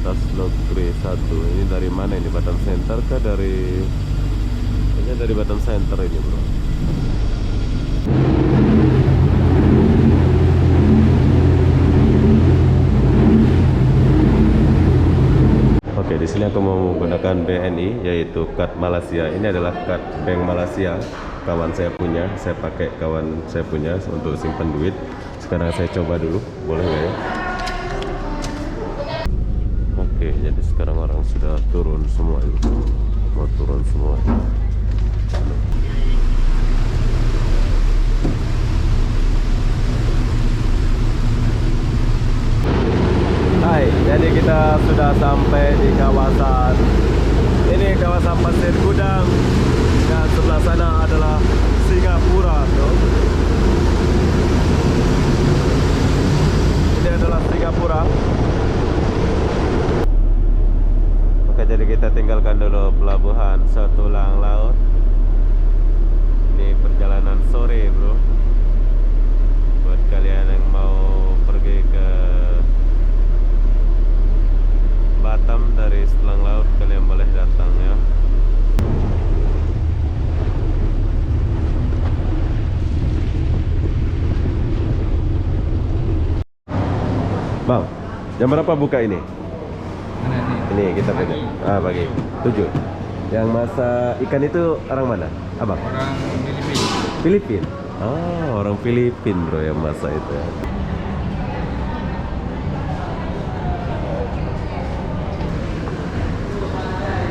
Tas Negeri 1. Ini dari mana ini? Batam Center kah dari... Kayaknya dari Batam Center ini bro. Oke, di sini aku mau menggunakan BNI, yaitu kad Malaysia. Ini adalah kad Bank Malaysia. Kawan saya punya, saya pakai kawan saya punya untuk simpan duit. Sekarang saya coba dulu, boleh nggak ya? Oke, jadi sekarang orang sudah turun semua ini. Mau turun semua. Hai, jadi kita sudah sampai di kawasan ini, kawasan Pasir Gudang, dan sebelah sana adalah Singapura tuh. Ini adalah Singapura. Oke, jadi kita tinggalkan dulu pelabuhan Setulang Laut. Ini perjalanan sore bro, buat kalian yang mau pergi ke Batam dari Setulang Laut, kalian boleh datang ya. Bang, jam berapa buka ini? Mana nih? Ini kita beda. Pagi 7. Yang masak ikan itu orang mana? Abang? Orang Filipina. Filipin. Oh, orang Filipin bro yang masak itu ya.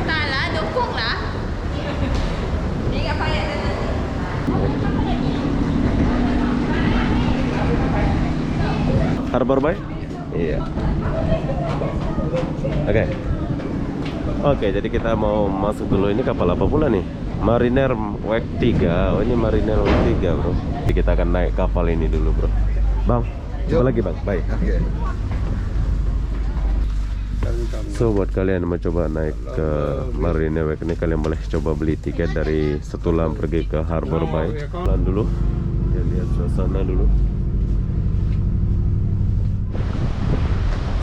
Tak lah, dukung lah. Dia tak payah dah nanti. Harbor Bay? Iya. Oke, jadi kita mau masuk dulu. Ini kapal apa pula nih? Mariner Wake 3. Oh, ini Mariner Wake 3 bro. Jadi kita akan naik kapal ini dulu bro. Bang, apa lagi bang? Baik. Oke. So buat kalian yang mau coba naik ke Mariner Wake ini, kalian boleh coba beli tiket dari Setulang pergi ke Harbor Bay. Jalan dulu, ya, lihat suasana dulu.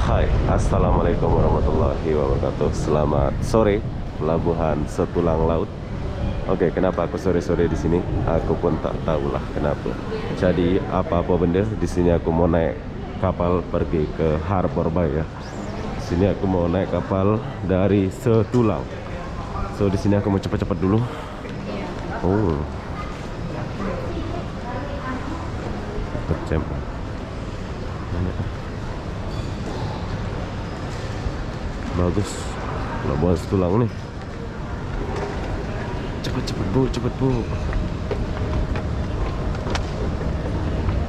Hai, assalamualaikum warahmatullahi wabarakatuh. Selamat sore, pelabuhan Setulang Laut. Oke, kenapa aku sore-sore di sini? Aku pun tak tahulah kenapa. Jadi apa-apa benda di sini aku mau naik kapal pergi ke Harbor Bay ya. Di sini aku mau naik kapal dari Setulang. So di sini aku mau cepat-cepat dulu. Oh, jam. Bagus, pelabuhan Setulang nih. Cepet-cepet bu, cepet bu.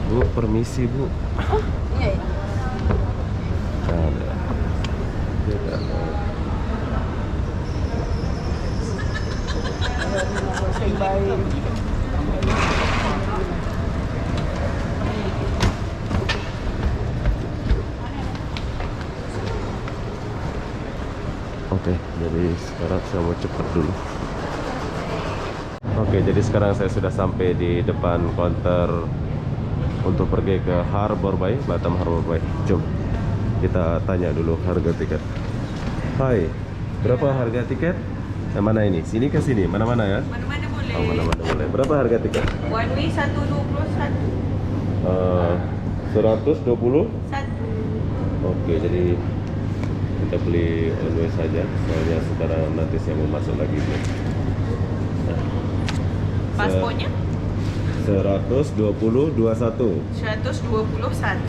Bu, permisi bu. Oh, iya. Ada. Tidak ada. Oke, jadi sekarang saya mau cepet dulu. Oke, jadi sekarang saya sudah sampai di depan konter untuk pergi ke Harbor Bay, Batam Harbor Bay. Jom kita tanya dulu harga tiket. Hai, berapa harga tiket? Yang mana ini? Sini ke sini? Mana-mana ya? Mana-mana boleh. Oh, mana-mana boleh. Berapa harga tiket? One way 121. 120. 1. Oke, jadi kita beli on way saja. Soalnya sekarang nanti saya mau masuk lagi. Paspornya? 120 21 121.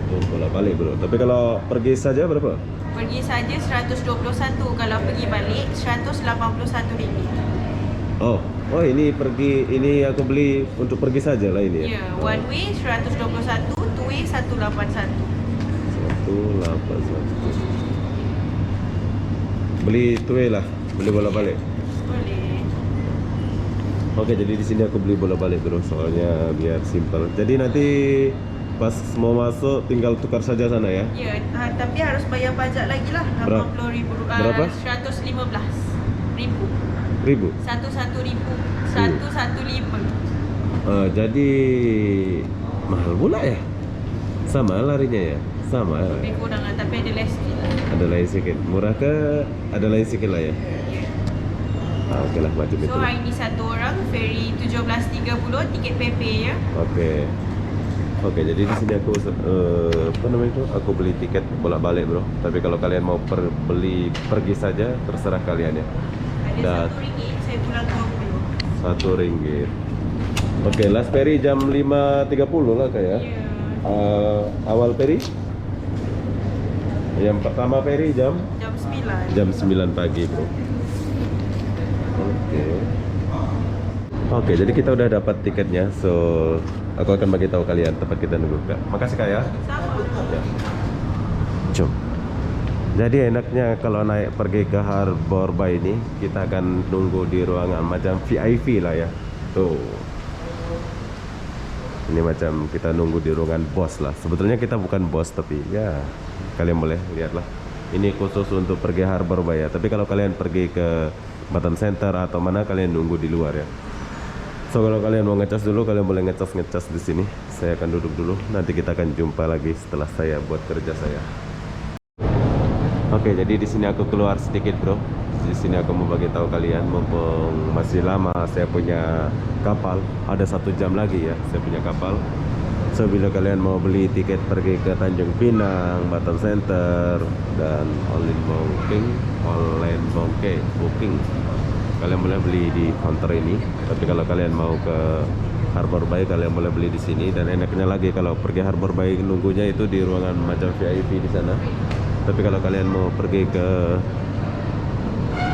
untuk bolak-balik bro. Tapi kalau pergi saja berapa? Pergi saja 121. Kalau pergi balik 181 ringgit. Oh ini pergi, ini aku beli untuk pergi saja lah ini ya. Ya, one way 121, two way 181. 181. Beli two-way lah, beli bolak-balik. Boleh. Oke, jadi di sini aku beli bola-balik bro, soalnya biar simple. Jadi nanti pas mau masuk tinggal tukar saja sana ya. Ya, tapi harus bayar pajak lagi lah. RM80,000. Berapa? 115,000. Ribu. 115. Jadi mahal pula ya. Sama larinya ya. Sama ya? Lebih kurang lah, tapi ada less sikit lah. Ada lain sikit. Murah ke? Ada lain sikit lah ya? Oke lah macam itu. So hari ni satu orang ferry 17.30 tiket PP ya. Oke, jadi di sini aku apa namanya itu? Aku beli tiket bolak-balik bro. Tapi kalau kalian mau pergi saja, terserah kalian ya. Ada RM1, saya pulang 20. RM1. Oke, last ferry jam 5.30 lah kayak. Awal ferry? Yang pertama ferry jam? Jam 9. Jam 9 pagi bro. Oke, jadi kita udah dapat tiketnya. So, aku akan bagi tahu kalian tempat kita nunggu Kak. Makasih Kak ya. Sama. Ya. Jom. Jadi enaknya kalau naik pergi ke Harbor Bay ini, kita akan nunggu di ruangan macam VIP lah ya. Tuh. Ini macam kita nunggu di ruangan bos lah. Sebetulnya kita bukan bos, tapi ya kalian boleh lihatlah. Ini khusus untuk pergi Harbor Bay ya. Tapi kalau kalian pergi ke Batam Center atau mana, kalian nunggu di luar ya. So kalau kalian mau ngecas dulu, kalian boleh ngecas di sini. Saya akan duduk dulu. Nanti kita akan jumpa lagi setelah saya buat kerja saya. Oke, jadi di sini aku keluar sedikit bro. Di sini aku mau bagi tahu kalian, mumpung masih lama saya punya kapal. Ada 1 jam lagi ya, saya punya kapal. So bila kalian mau beli tiket pergi ke Tanjung Pinang, Batam Center, dan online booking, kalian boleh beli di counter ini. Tapi kalau kalian mau ke Harbor Bay, kalian boleh beli di sini. Dan enaknya lagi kalau pergi Harbor Bay, nunggunya itu di ruangan macam VIP di sana. Tapi kalau kalian mau pergi ke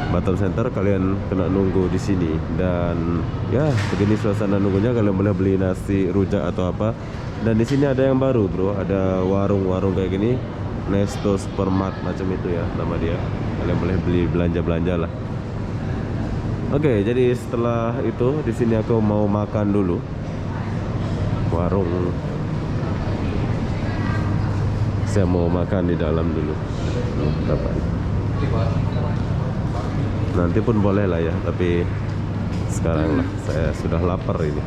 Batam Center, kalian kena nunggu di sini. Dan ya begini suasana nunggunya. Kalian boleh beli nasi, rujak atau apa. Dan di sini ada yang baru bro, ada warung-warung kayak gini, Nesto Supermart macam itu ya nama dia. Kalian boleh beli belanja-belanja lah. Oke, jadi setelah itu di sini aku mau makan dulu. Warung. Saya mau makan di dalam dulu. Kapan? Nanti pun boleh lah ya, tapi sekarang lah saya sudah lapar ini.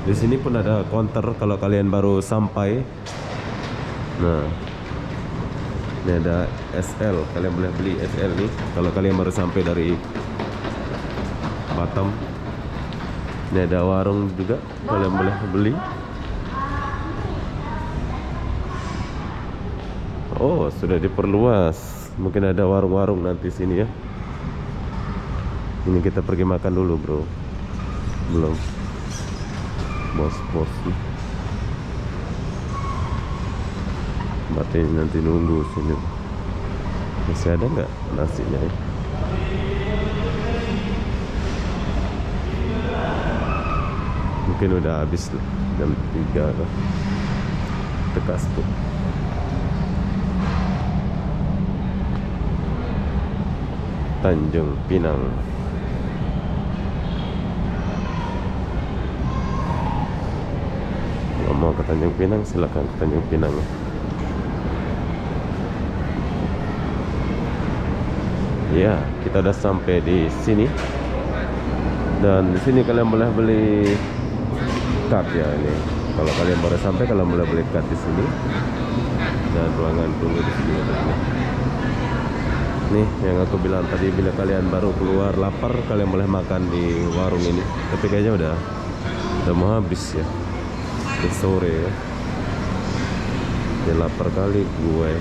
Di sini pun ada counter kalau kalian baru sampai. Nah, ini ada SL, kalian boleh beli SL nih kalau kalian baru sampai dari Batam. Ini ada warung juga, kalian boleh beli. Oh, sudah diperluas. Mungkin ada warung-warung nanti sini ya. Ini kita pergi makan dulu bro. Belum. Bos-bos nih. Berarti nanti nunggu sini. Masih ada nggak nasinya ya? Mungkin udah habis lah. Jam 3 lah. Tekas tuh. Tanjung Pinang. Kalau mau ke Tanjung Pinang, silakan ke Tanjung Pinang. Ya, kita udah sampai di sini. Dan di sini kalian boleh beli card ya ini. Kalau kalian baru sampai, kalian boleh beli card di sini. Dan ruangan tunggu di sini ada ini. Nih yang aku bilang tadi, bila kalian baru keluar lapar, kalian boleh makan di warung ini. Tapi kayaknya udah mau habis ya. Udah sore ya. Dia lapar kali gue.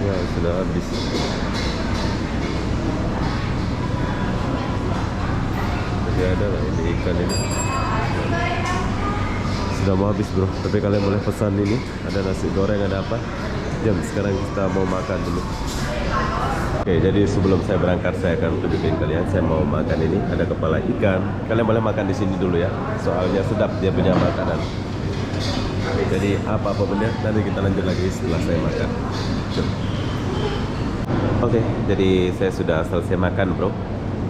Ya sudah habis. Jadi ada lah ini ikan ini. Sudah mau habis bro. Tapi kalian boleh pesan ini. Ada nasi goreng, ada apa. Jom sekarang kita mau makan dulu. Oke, jadi sebelum saya berangkat saya akan tunjukin kalian. Saya mau makan ini, ada kepala ikan. Kalian boleh makan di sini dulu ya. Soalnya sedap dia punya makanan. Oke, jadi apa-apa benda nanti kita lanjut lagi setelah saya makan. Oke, jadi saya sudah selesai makan bro.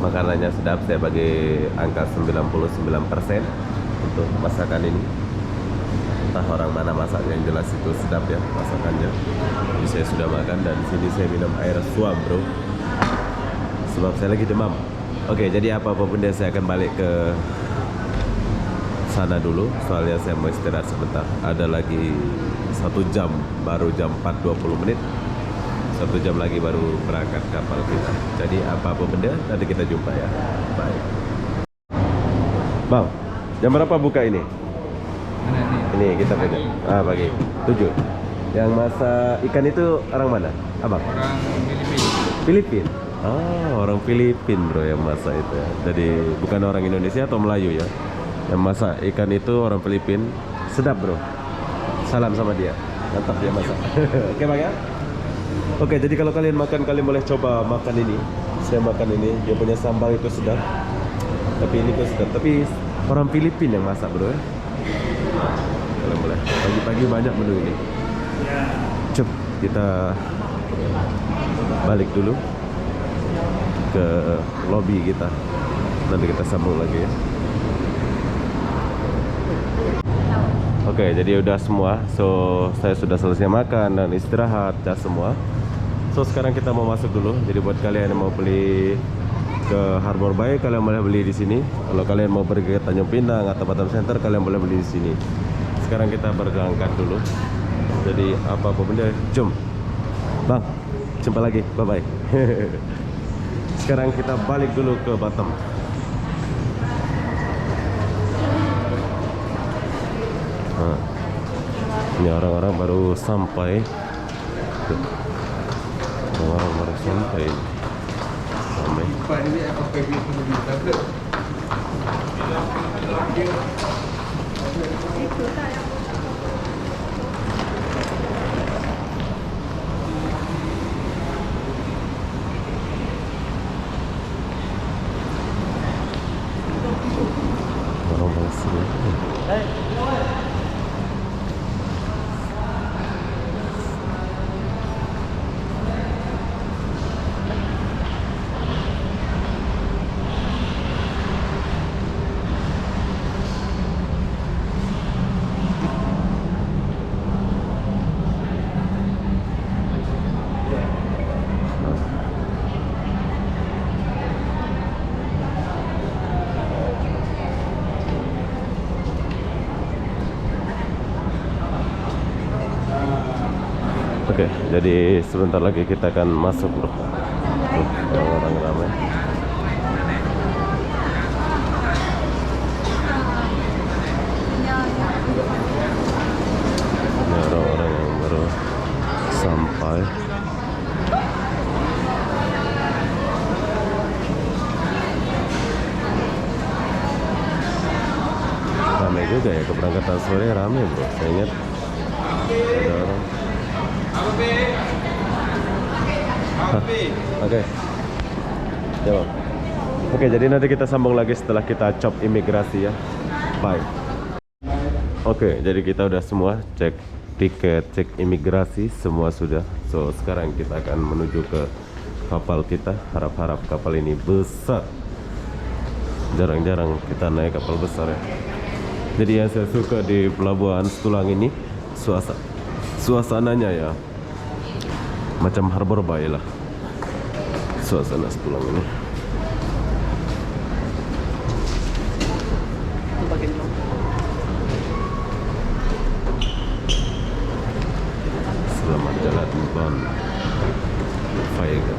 Makanannya sedap, saya bagi angka 99% untuk masakan ini. Entah orang mana masaknya, yang jelas itu sedap ya masakannya. Jadi saya sudah makan dan sini saya minum air suam bro, sebab saya lagi demam. Oke, jadi apa-apa benda saya akan balik ke sana dulu, soalnya saya mau istirahat sebentar. Ada lagi 1 jam, baru jam 4.20. 1 jam lagi baru berangkat kapal kita. Jadi apa-apa benda nanti kita jumpa ya. Bye. Bang, jam berapa buka ini? Mana ni? Ini kita punya. Pagi. 7. Yang masak ikan itu orang mana? Abang? Orang Filipin. Filipin. Orang Filipin bro yang masak itu ya. Jadi bukan orang Indonesia atau Melayu ya. Yang masak ikan itu orang Filipin. Sedap bro. Salam sama dia. Mantap dia masak. Oke bang ya. Oke, jadi kalau kalian makan, kalian boleh coba makan ini. Saya makan ini. Dia punya sambal itu sedap. Tapi ini pun sedap. Tapi orang Filipin yang masak bro ya. Kalian boleh. Pagi-pagi banyak menu ini. Cep, kita balik dulu ke lobby kita. Nanti kita sambung lagi ya. Oke, jadi udah semua. So, saya sudah selesai makan dan istirahat, cas semua. So, sekarang kita mau masuk dulu. Jadi buat kalian yang mau beli ke Harbor Bay, kalian boleh beli di sini. Kalau kalian mau pergi ke Tanjung Pinang atau Batam Center, kalian boleh beli di sini. Sekarang kita berangkat dulu. Jadi apa-apa benda, jom. Bang, jumpa lagi. Bye-bye. Sekarang kita balik dulu ke Batam. Ini orang-orang baru sampai. Orang-orang baru sampai. Ramai. Pak ni apa pergi ke Jakarta? Orang banyak sini. Oke, jadi sebentar lagi kita akan masuk bro. Orang-orang ramai. Ini orang-orang yang baru sampai. Ramai juga ya, keberangkatan sore ramai bro. Saya ingat ada orang. Oke. Ya bang. Oke, jadi nanti kita sambung lagi setelah kita cop imigrasi ya. Bye. Oke, jadi kita udah semua cek tiket, cek imigrasi, semua sudah. So, sekarang kita akan menuju ke kapal kita. Harap-harap kapal ini besar. Jarang-jarang kita naik kapal besar ya. Jadi yang saya suka di pelabuhan Setulang ini, suasananya ya macam Harbor Bay lah. Suasana Setulang ini. Selamat jalan Ban Faiga.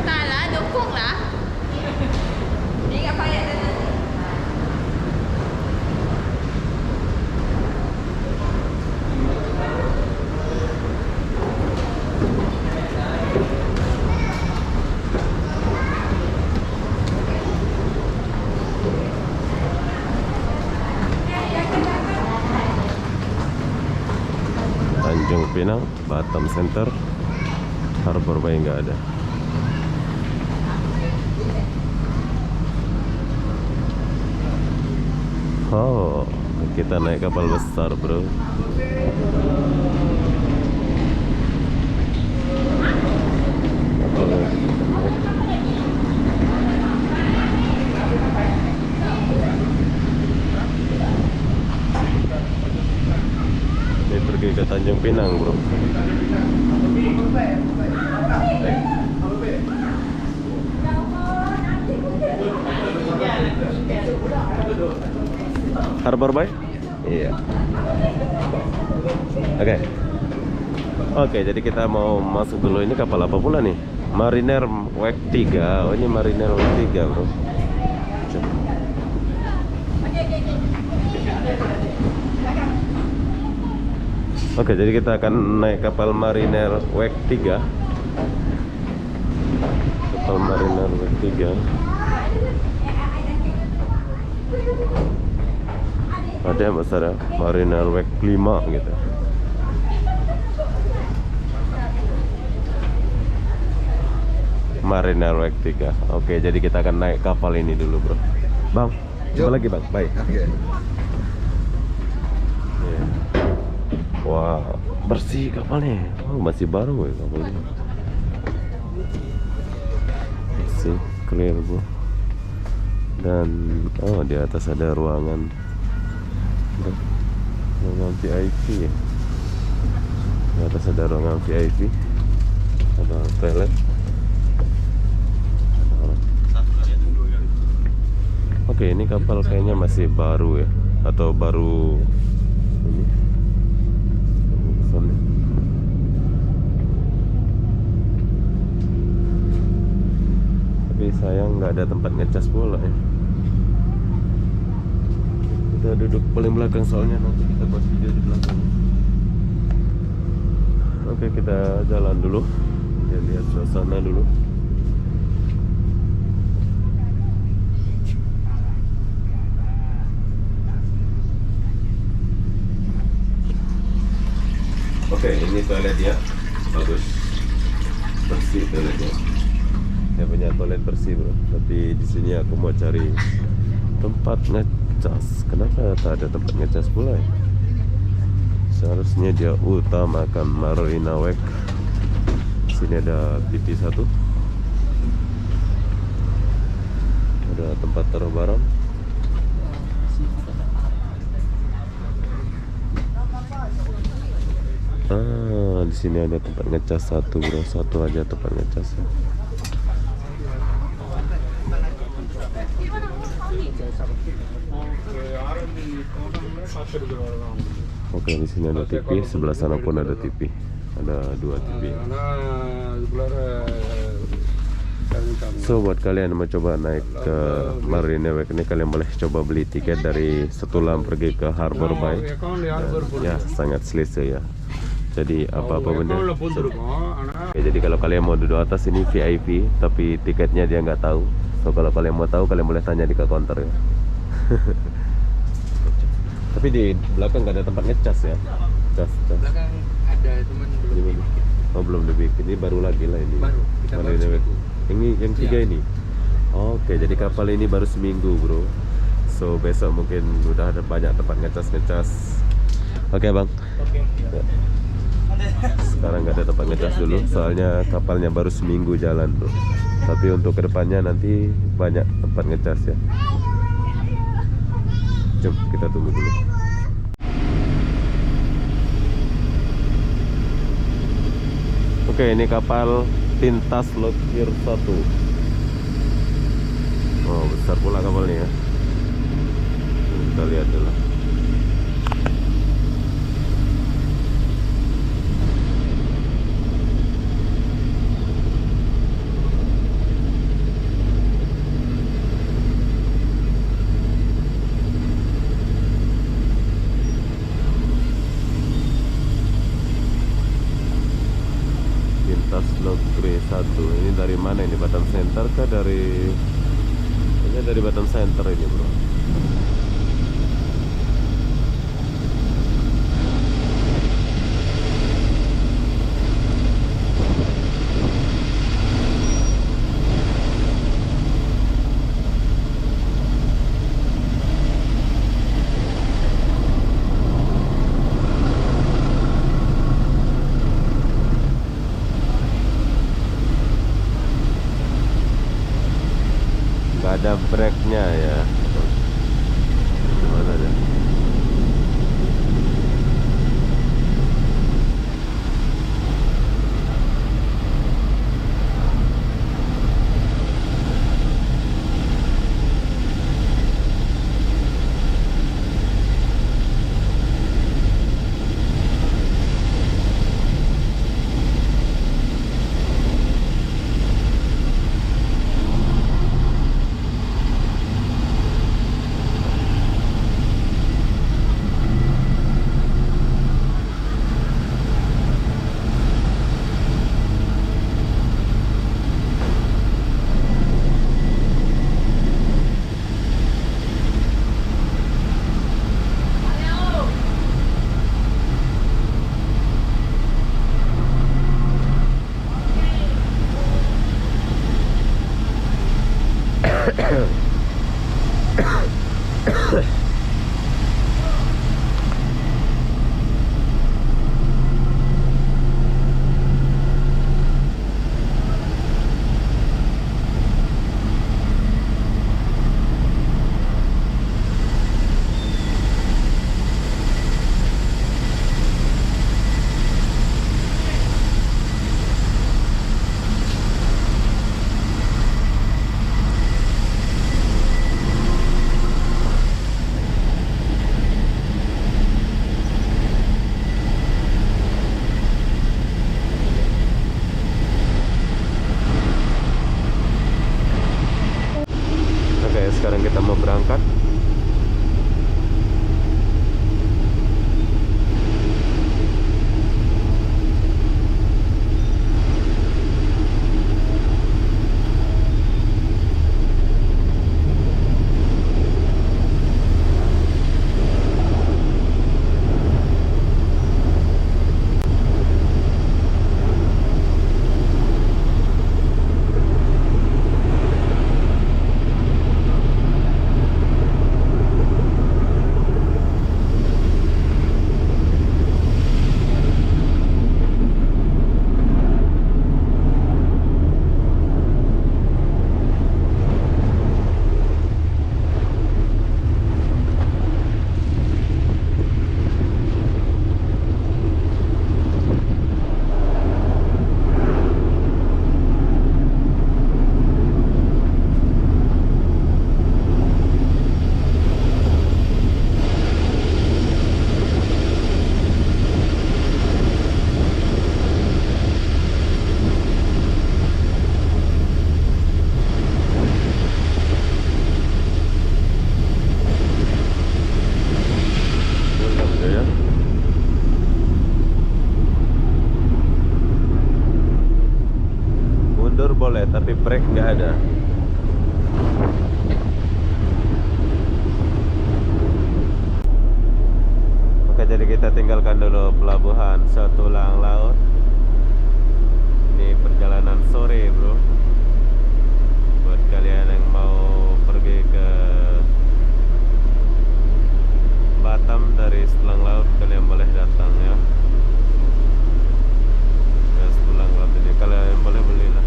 Tak lah, dukung lah. Ni kat payah dah nanti. Tanjung Pinang, Batam Center, Harbor Bay nggak ada. Oh, kita naik kapal besar bro. Ini pergi ke Tanjung Pinang bro. Harbor Bay? Iya. Oke, jadi kita mau masuk dulu. Ini kapal apa pula nih? Mariner Wake 3. Oh, ini Mariner Wake 3, bro. Coba. Oke, jadi kita akan naik kapal Mariner Wake 3. Kapal Mariner Wake 3. Ada yang besar ya, Mariner Wake 5 gitu. Mariner Wake 3. Oke, jadi kita akan naik kapal ini dulu, bro. Bang, coba lagi, Bang. Baik. Oke. Iya. Wah, bersih kapalnya. Oh, masih baru ya kapalnya. Bersih, clear, bro. Dan oh, di atas ada ruangan VIP ya. Di atas ada ruangan VIP. Ada toilet. Oke, ini kapal kayaknya masih baru ya, atau baru ini. Tapi sayang nggak ada tempat ngecas bola ya. Kita duduk paling belakang soalnya nanti kita buat video di belakang. Oke, kita jalan dulu. Ya, lihat suasana dulu. Oke, ini toiletnya bagus, bersih toiletnya. Dia punya toilet bersih, bro. Tapi di sini aku mau cari tempat ngecas. Kenapa tak ada tempat ngecas pula ya? Seharusnya dia utamakan Marina Wake. Sini ada pipi satu. Ada tempat taruh barang. Di sini ada tempat ngecas satu, bro. Satu aja tempat ngecas. Oke, di sini ada TV, sebelah sana pun ada TV. Ada 2 TV. So, buat kalian yang mau coba naik ke Marina Wake ini, kalian boleh coba beli tiket dari Setulang pergi ke Harbor Bay. Ya, sangat selesa ya. Jadi apa-apa benda. Oke, jadi kalau kalian mau duduk atas ini VIP, tapi tiketnya dia nggak tahu. So kalau kalian mau tahu, kalian boleh tanya di counter ya. Tapi di belakang nggak ada tempat ngecas ya. Cas. Belakang ada, cuman belum dibikin. Oh, belum dibikin. Ini baru lagi lah ini. Baru. Kita baru seminggu. Ini yang 3 ini. Oke, jadi kapal ini baru seminggu, bro. So besok mungkin udah ada banyak tempat ngecas. Oke, Bang. Oke. Ya. Sekarang nggak ada tempat ngecas dulu, soalnya kapalnya baru seminggu jalan, bro. Tapi untuk kedepannya nanti banyak tempat ngecas ya. Jom kita tunggu dulu. Oke, ini kapal Tintas Lockyer 1. Oh, besar pula kapalnya ya. Kita lihat dulu. Lockyer 1. Ini dari mana ini? Batam Center kah dari? Kayaknya dari Batam Center ini, bro. Ada brake-nya ya. ya. Mundur boleh, tapi brake nggak ada. Oke, jadi kita tinggalkan dulu pelabuhan Setulang Laut. Ini perjalanan sore, bro. Buat kalian yang mau pergi ke Batam dari Setulang Laut, kalian boleh datang ya ke Setulang Laut ini. Kalian boleh belilah.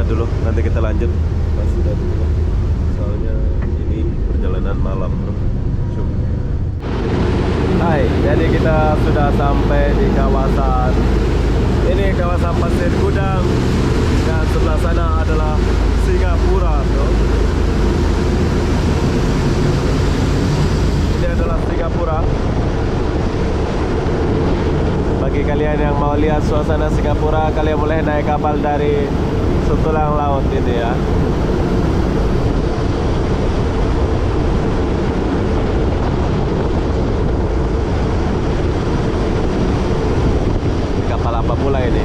Dulu, nanti kita lanjut pas sudah dulu. Soalnya ini perjalanan malam, bro. Hai, jadi kita sudah sampai di kawasan ini, kawasan Pasir Gudang, dan sebelah sana adalah Singapura, bro. Ini adalah Singapura. Bagi kalian yang mau lihat suasana Singapura, kalian boleh naik kapal dari Setulang Laut ini ya. Ini kapal apa pula ini?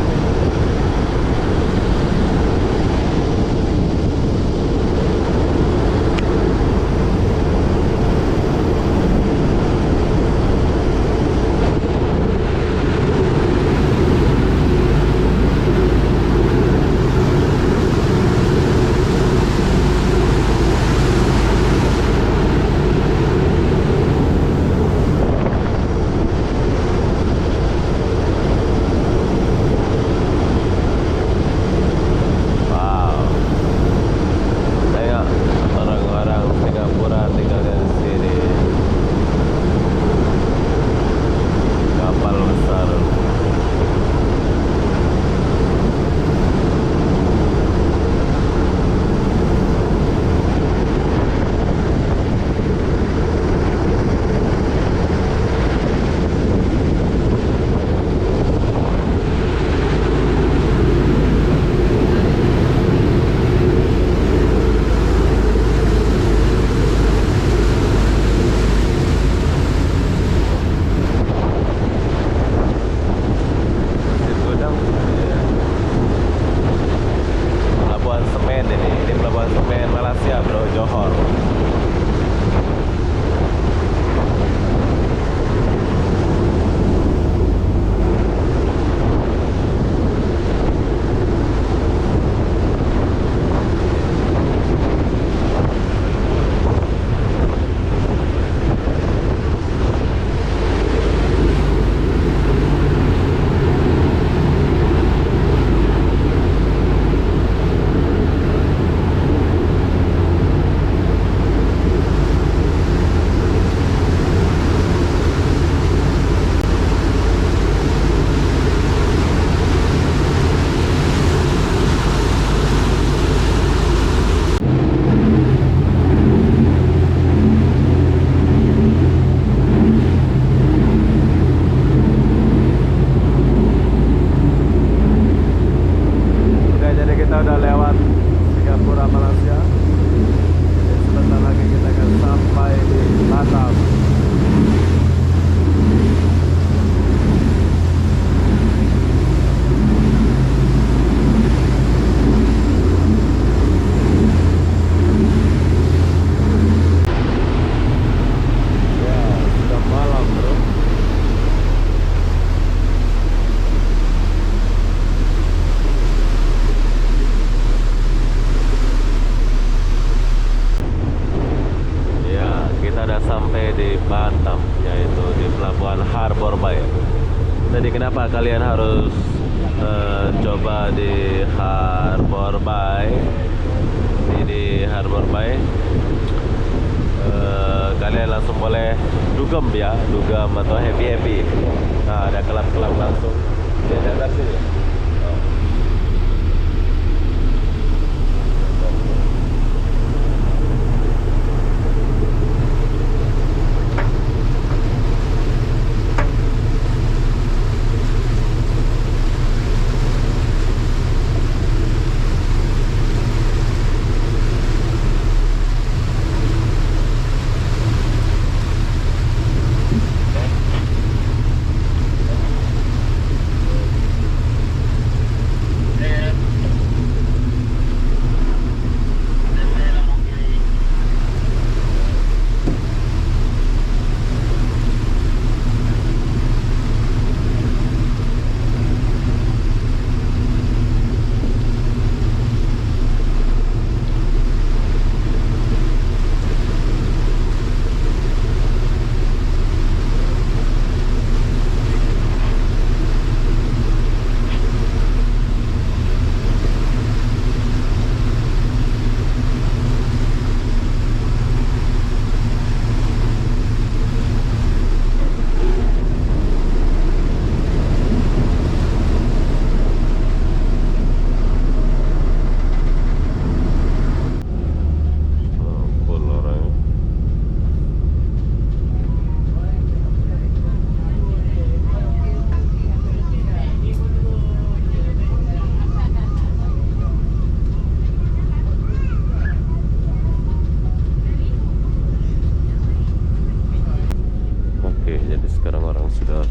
kalian harus coba di Harbour Bay. Ini di Harbour Bay. Kalian langsung boleh dugem ya, dugem atau happy. Nah, ada kelab-kelab langsung di daerah sini.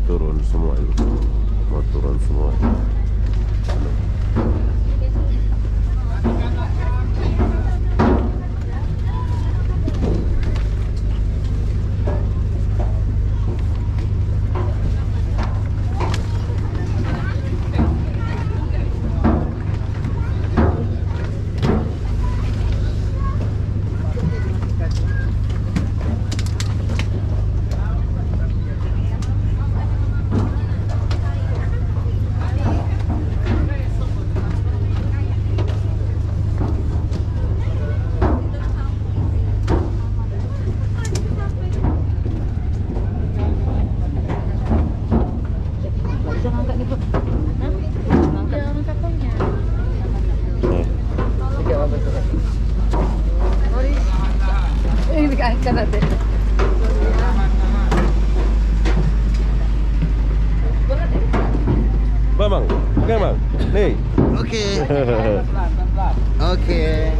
turun semua ini. Mau turun semua. Bang, Bang, nih. Oke. Oke.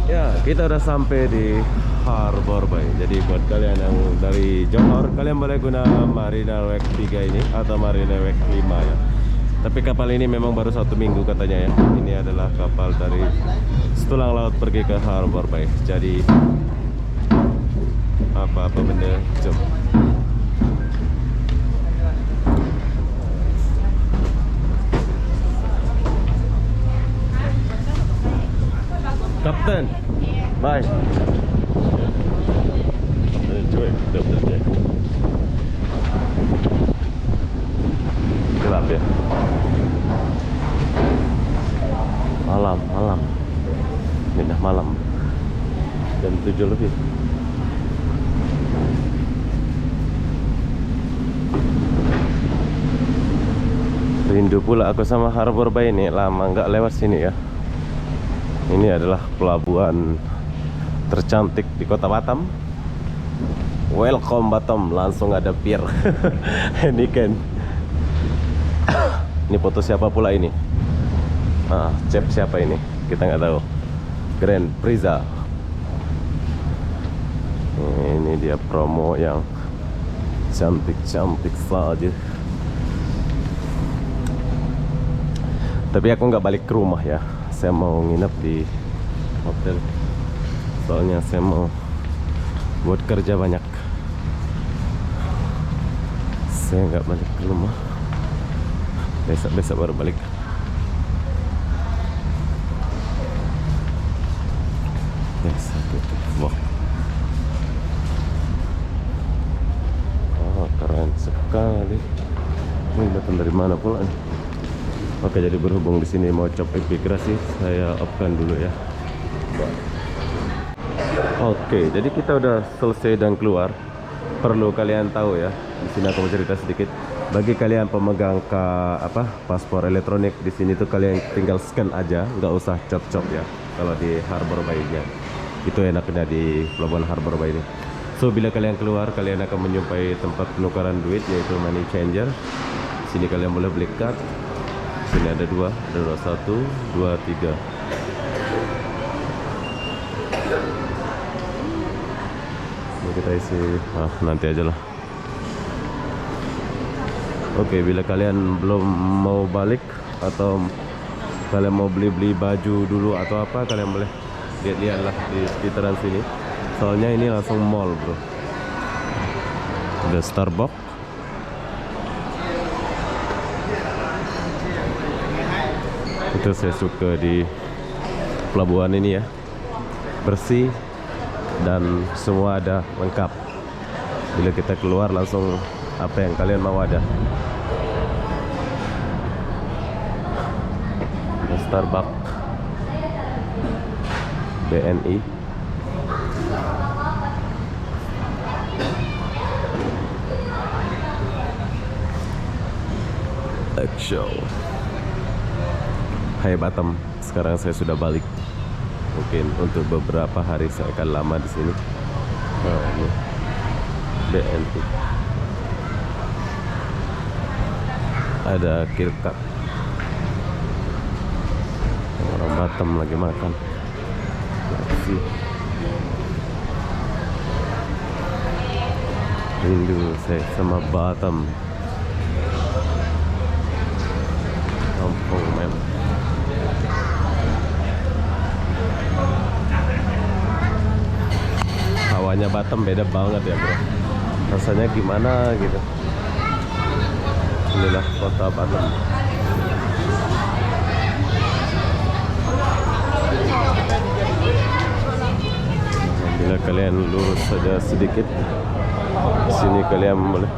Ya, kita udah sampai di Harbour Bay. Jadi buat kalian yang dari Johor, kalian boleh guna Marina Wake 3 ini atau Marina Wake 5 ya. Tapi kapal ini memang baru 1 minggu katanya ya. Ini adalah kapal dari Setulang Laut pergi ke Harbour Bay. Jadi apa-apa benda, jom. Kapten, bye. Cuy, udah. Gelap ya. Malam. Ini dah malam. Jam 7 lebih. Rindu pula aku sama Harbour Bay ini, lama nggak lewat sini ya. Ini adalah pelabuhan tercantik di kota Batam. Welcome Batam, langsung ada pier. Ini kan. Ini foto siapa pula ini? Chef siapa ini? Kita nggak tahu. Grand Priza. Ini dia promo yang cantik-cantik saja. Tapi aku nggak balik ke rumah ya. Saya mau nginep di hotel. Soalnya saya mau buat kerja banyak. Saya nggak balik ke rumah. Besok baru balik. Wah. Oh, keren sekali. Ini datang dari mana pula nih? Oke, jadi berhubung di sini mau cop imigrasi, saya off-kan dulu ya. Oke, jadi kita udah selesai dan keluar. Perlu kalian tahu ya, di sini aku mau cerita sedikit. Bagi kalian pemegang paspor elektronik di sini tuh kalian tinggal scan aja, nggak usah cop-cop ya. Kalau di Harbor Bay-nya, itu enaknya di Pelabuhan Harbor Bay ini. So bila kalian keluar, kalian akan menjumpai tempat penukaran duit yaitu money changer. Sini kalian boleh beli card. Sini ada dua, ada 1, 2, 3. Ini kita isi, nanti aja lah. Oke, bila kalian belum mau balik atau kalian mau beli baju dulu atau apa, kalian boleh lihat-lihat lah di sekitaran sini. Soalnya ini langsung mall, bro. Ada Starbucks. Itu saya suka di pelabuhan ini ya, bersih dan semua ada lengkap. Bila kita keluar langsung apa yang kalian mau ada. Ada Starbucks, BNI. Show. Hai Batam, sekarang saya sudah balik. Mungkin untuk beberapa hari saya akan lama di sini. Ini BNI. Ada kirkat. Orang Batam lagi makan. Nasi. Rindu saya sama Batam. Kampung mem. Hawanya Batam beda banget ya bro. Rasanya gimana gitu. Inilah kota Batam. Bila kalian lurus saja sedikit, di sini kalian boleh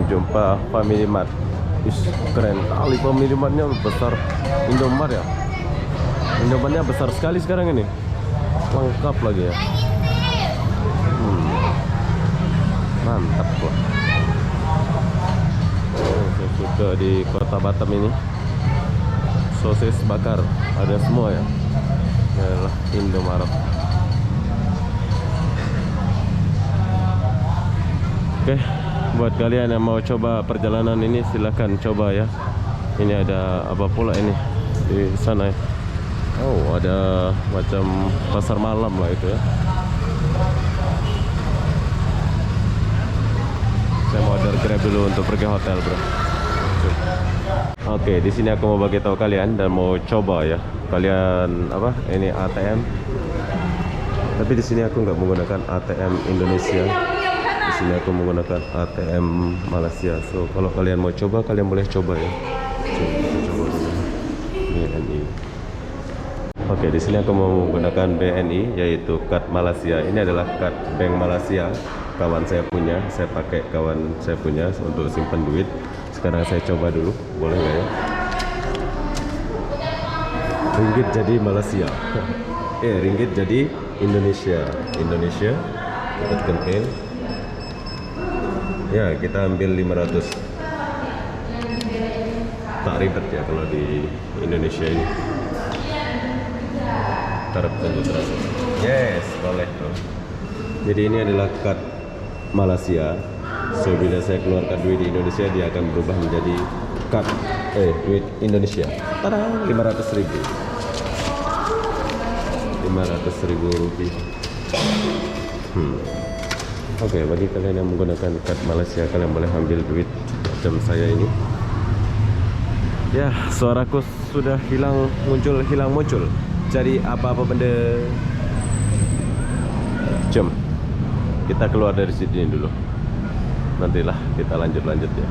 jumpa Family Mart. Keren kali Family Mart-nya, besar. Indomaret ya. Indomaret-nya besar sekali sekarang ini. Lengkap lagi ya. Mantap loh. Saya suka di kota Batam ini. Sosis bakar ada semua ya. Yalah, Indomaret. Oke, buat kalian yang mau coba perjalanan ini silahkan coba ya. Ini ada apa pula ini di sana ya. Oh, ada macam pasar malam lah itu ya. Saya mau order Grab dulu untuk pergi hotel, bro. Oke, di sini aku mau bagi tahu kalian dan mau coba ya. Kalian apa? Ini ATM. Tapi di sini aku nggak menggunakan ATM Indonesia. Di sini aku menggunakan ATM Malaysia. So, kalau kalian mau coba, kalian boleh coba ya. Coba dulu. BNI. Oke, di sini aku mau menggunakan BNI yaitu kad Malaysia. Ini adalah kad Bank Malaysia. Kawan saya punya, saya pakai kawan saya punya untuk simpan duit. Sekarang saya coba dulu, boleh nggak ya? Ringgit jadi Malaysia. Ringgit jadi Indonesia. Indonesia. Kita tekan pin. Ya, kita ambil 500. Tak ribet ya kalau di Indonesia ini. Tarap tunggu terus. Yes, boleh tuh. Jadi ini adalah kad Malaysia. So bila saya keluarkan duit di Indonesia, dia akan berubah menjadi kad duit Indonesia. Tada, 500.000. 500.000 rupiah. Oke, bagi kalian yang menggunakan kad Malaysia, kalian boleh ambil duit macam saya ini. Ya, suaraku sudah hilang muncul. Cari apa-apa benda. Jom kita keluar dari sini dulu. Nantilah kita lanjut ya.